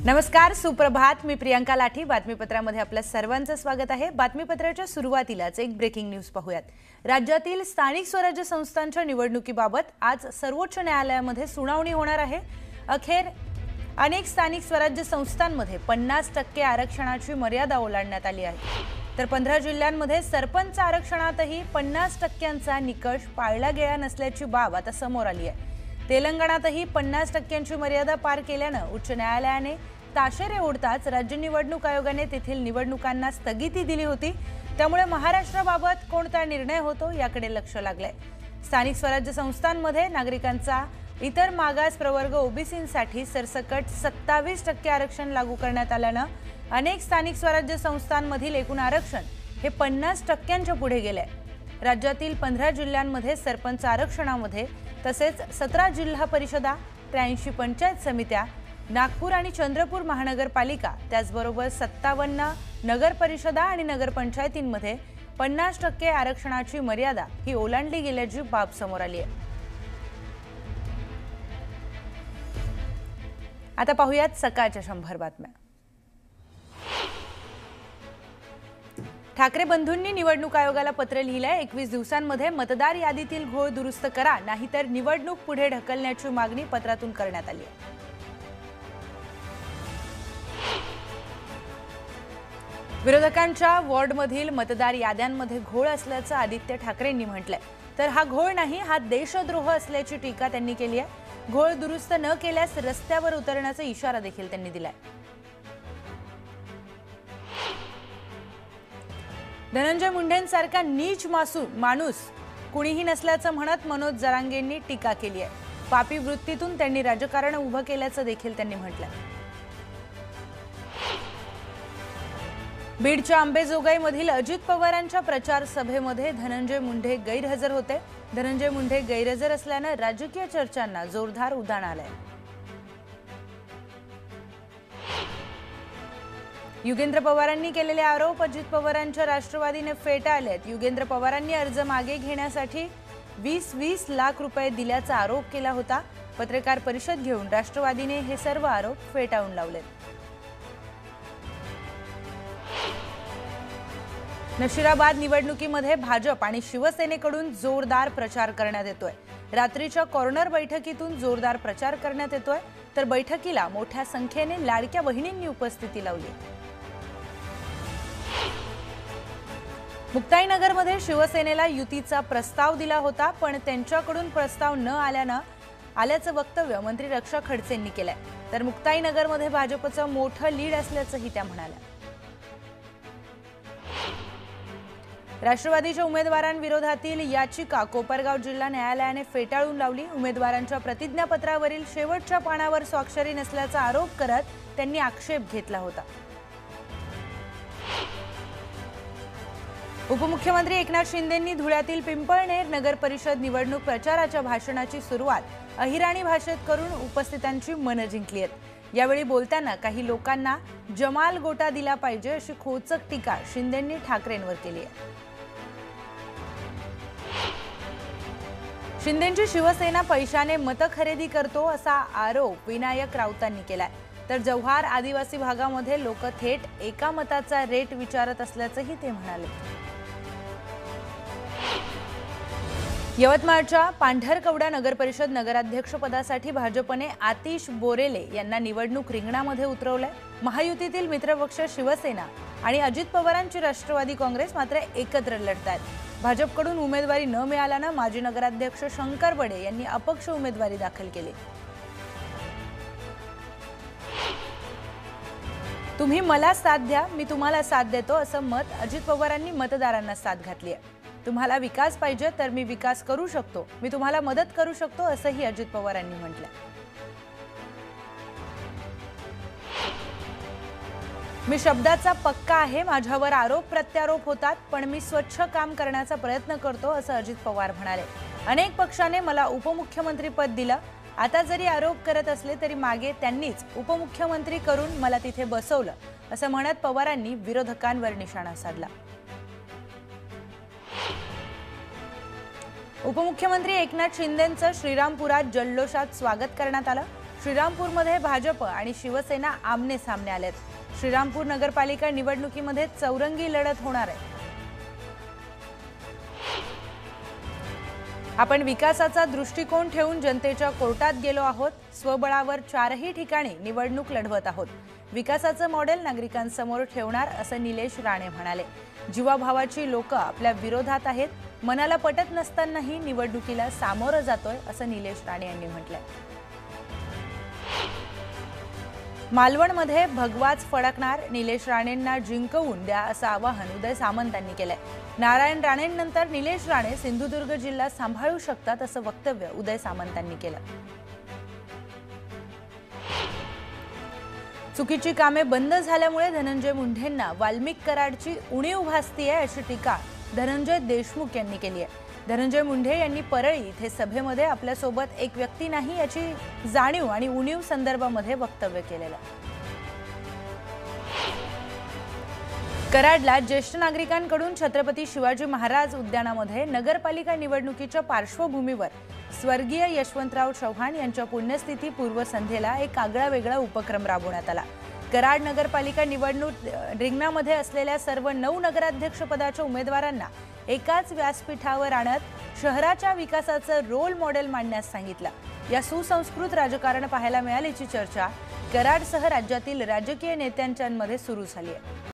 नमस्कार, सुप्रभात. मी प्रियंका लाठी. बातमीपत्रामध्ये आपल्या सर्वांचं स्वागत आहे. बातमीपत्राच्या सुरुवातीलाच एक ब्रेकिंग न्यूज पाहूयात. राज्यातील स्थानिक स्वराज्य संस्थांच्या निवडणुकीबाबत आज सर्वोच्च न्यायालयामध्ये सुनावणी होणार आहे. अखेर अनेक स्थानिक स्वराज्य संस्थांमध्ये 50% आरक्षणाची मर्यादा ओलांडण्यात आली आहे. तर 15 जिल्ह्यांमध्ये सरपंच आरक्षणातही 50%चा निकष पाळला गेला नसल्याची बाब आता समोर आली आहे. तेलंगणातही 50%ची मर्यादा पार केल्यानं उच्च न्यायालयाने ताशेरे ओढताच राज्य निवडणूक आयोगाने तेथील निवडणुकांना स्थगिती दिली होती. त्यामुळे महाराष्ट्राबाबत कोणता निर्णय होतो याकडे लक्ष लागलंय. स्थानिक स्वराज्य संस्थांमध्ये नागरिकांचा इतर मागास प्रवर्ग ओबीसींसाठी सरसकट 27% आरक्षण लागू करण्यात आल्यानं अनेक स्थानिक स्वराज्य संस्थांमधील एकूण आरक्षण हे 50%च्या पुढे गेले. राज्यातील 15 जिल्ह्यांमध्ये सरपंच आरक्षणामध्ये तसेच 17 जिल्हा परिषदा, 83 पंचायत समित्या, नागपूर आणि चंद्रपूर महानगरपालिका, त्याचबरोबर 57 नगर परिषदा आणि नगरपंचायतींमध्ये 50% आरक्षणाची मर्यादा ही ओलांडली गेल्याची बाब समोर आली आहे. आता पाहूयात सकाळच्या 100 बातम्या. ठाकरे बंधूंनी निवडणूक आयोगाला पत्र लिहिलंय. 21 दिवसांमध्ये मतदार यादीतील घोळ दुरुस्त करा, नाहीतर निवडणूक पुढे ढकलण्याची मागणी पत्रातून करण्यात आली आहे. विरोधकांच्या वॉर्डमधील मतदार याद्यांमध्ये घोळ असल्याचं आदित्य ठाकरेंनी म्हटलंय. तर हा घोळ नाही, हा देशद्रोह असल्याची टीका त्यांनी केली आहे. घोळ दुरुस्त न केल्यास रस्त्यावर उतरण्याचा इशारा देखील त्यांनी दिलाय. धनंजय मुंडेंसारखा नीच माणूस कुणीही नसल्याचं म्हणत मनोज जरांगेंनी टीका केली आहे. पापी वृत्तीतून त्यांनी राजकारण उभं केल्याचं देखील त्यांनी म्हटलंय. बीडच्या अंबेजोगाईमधील अजित पवारांच्या प्रचार सभेमध्ये धनंजय मुंडे गैरहजर होते. धनंजय मुंडे गैरहजर असल्यानं राजकीय चर्चांना जोरदार उधाण आलंय. युगेंद्र पवारांनी केलेले आरोप अजित पवारांच्या राष्ट्रवादीने फेटाळलेत. युगेंद्र पवारांनी अर्ज मागे घेण्यासाठी 20 लाख रुपये दिल्याचा आरोप केला होता. पत्रकार परिषद घेऊन राष्ट्रवादीने हे सर्व आरोप फेटाळून लावलेत. नशिराबाद निवडणुकीमध्ये भाजप आणि शिवसेनेकडून जोरदार प्रचार करण्यात येतोय. रात्रीच्या कॉर्नर बैठकीतून जोरदार प्रचार करण्यात येतोय. तर बैठकीला मोठ्या संख्येने लाडक्या बहिणींनी उपस्थिती लावली. मुक्ताईनगरमध्ये शिवसेनेला युतीचा प्रस्ताव दिला होता, पण त्यांच्याकडून प्रस्ताव न आल्याचं वक्तव्य मंत्री रक्षा खडसेंनी केलंय. तर मुक्ताईनगरमध्ये भाजपचं मोठं लीड असल्याचंही त्या म्हणाल्या. राष्ट्रवादीच्या उमेदवारांविरोधातील याचिका कोपरगाव जिल्हा न्यायालयाने फेटाळून लावली. उमेदवारांच्या प्रतिज्ञापत्रावरील शेवटच्या पानावर स्वाक्षरी नसल्याचा आरोप करत त्यांनी आक्षेप घेतला होता. उपमुख्यमंत्री एकनाथ शिंदेंनी धुळ्यातील पिंपळनेर नगर परिषद निवडणूक प्रचाराच्या भाषणाची सुरुवात अहिराणी भाषेत करून उपस्थितांची मनं जिंकली आहेत. यावेळी बोलताना काही लोकांना जमाल गोटा दिला पाहिजे अशी खोचक टीका शिंदेंनी ठाकरेंवर केली आहे. शिंदेंची शिवसेना पैशाने मतं खरेदी करतो असा आरोप विनायक राऊतांनी केलाय. तर जव्हार आदिवासी भागामध्ये लोक थेट एका मताचा रेट विचारत असल्याचंही ते म्हणाले. यवतमाळच्या पांढरकवडा नगरपरिषद नगराध्यक्षपदासाठी भाजपने आतिश बोरेले यांना निवडणूक रिंगणामध्ये उतरवलंय. महायुतीतील मित्रपक्ष शिवसेना आणि अजित पवारांची राष्ट्रवादी काँग्रेस मात्र एकत्र लढतायत. भाजपकडून उमेदवारी न मिळाल्यानं माजी नगराध्यक्ष शंकर बडे यांनी अपक्ष उमेदवारी दाखल केली. तुम्ही मला साथ द्या, मी तुम्हाला साथ देतो असं मत अजित पवारांनी मतदारांना साथ घातली आहे. तुम्हाला विकास पाहिजे तर मी विकास करू शकतो, मी तुम्हाला मदत करू शकतो असंही अजित पवारांनी म्हटलं. मी शब्दाचा पक्का आहे, माझ्यावर आरोप प्रत्यारोप होतात, पण मी स्वच्छ काम करण्याचा प्रयत्न करतो असं अजित पवार म्हणाले. अनेक पक्षाने मला उपमुख्यमंत्री पद दिलं, आता जरी आरोप करत असले तरी मागे त्यांनीच उपमुख्यमंत्री करून मला तिथे बसवलं असं म्हणत पवारांनी विरोधकांवर निशाणा साधला. उपमुख्यमंत्री एकनाथ शिंदेंचं श्रीरामपुरात जल्लोषात स्वागत करण्यात आलं. श्रीरामपूरमध्ये भाजप आणि शिवसेना आमने सामने आलेत। श्रीरामपूर नगरपालिका निवडणुकीमध्ये चौरंगी लढत होणार आहे। आपण विकासाचा दृष्टिकोन ठेवून जनतेच्या कोर्टात गेलो आहोत। स्वबळावर 4ही ठिकाणी निवडणूक लढवत आहोत। विकासाचं मॉडेल नागरिकांसमोर ठेवणार असं निलेश राणे म्हणाले। जीवाभावाची लोक आपल्या विरोधात आहेत, मनाला पटत नसतानाही निवडणुकीला सामोरं जातोय असं निलेश राणे यांनी म्हटलंय। मालवणमध्ये भगवाच फडकणार, निलेश राणेंना जिंकवून द्या असं आवाहन उदय सामंतांनी केलंय। नारायण राणेंनंतर निलेश राणे सिंधुदुर्ग जिल्हा सांभाळू शकतात असं वक्तव्य उदय सामंतांनी केलं। चुकीची कामे बंद झाल्यामुळे धनंजय मुंढेंना वाल्मिक कराडची उणीव भासतीये अशी टीका धनंजय देशमुख यांनी केली आहे। धनंजय मुंढे यांनी परळी इथे सभेमध्ये आपल्यासोबत एक व्यक्ती नाही याची जाणीव आणि उणीव संदर्भामध्ये वक्तव्य केलेलं आहे। कराडला ज्येष्ठ नागरिकांकडून छत्रपती शिवाजी महाराज उद्यानामध्ये नगरपालिका निवडणुकीच्या पार्श्वभूमीवर स्वर्गीय यशवंतराव चव्हाण यांच्या पुण्यस्थिती पूर्वसंध्येला एक आगळावेगळा उपक्रम राबवण्यात आला। कराड नगरपालिका निवडणूक रिंगणामध्ये असलेल्या सर्व 9 नगराध्यक्षपदाच्या उमेदवारांना एकाच व्यासपीठावर आणत शहराच्या विकासाचं रोल मॉडेल मांडण्यास सांगितलं। या सुसंस्कृत राजकारण पाहायला मिळाल्याची चर्चा कराडसह राज्यातील राजकीय नेत्यांमध्ये सुरू झाली आहे।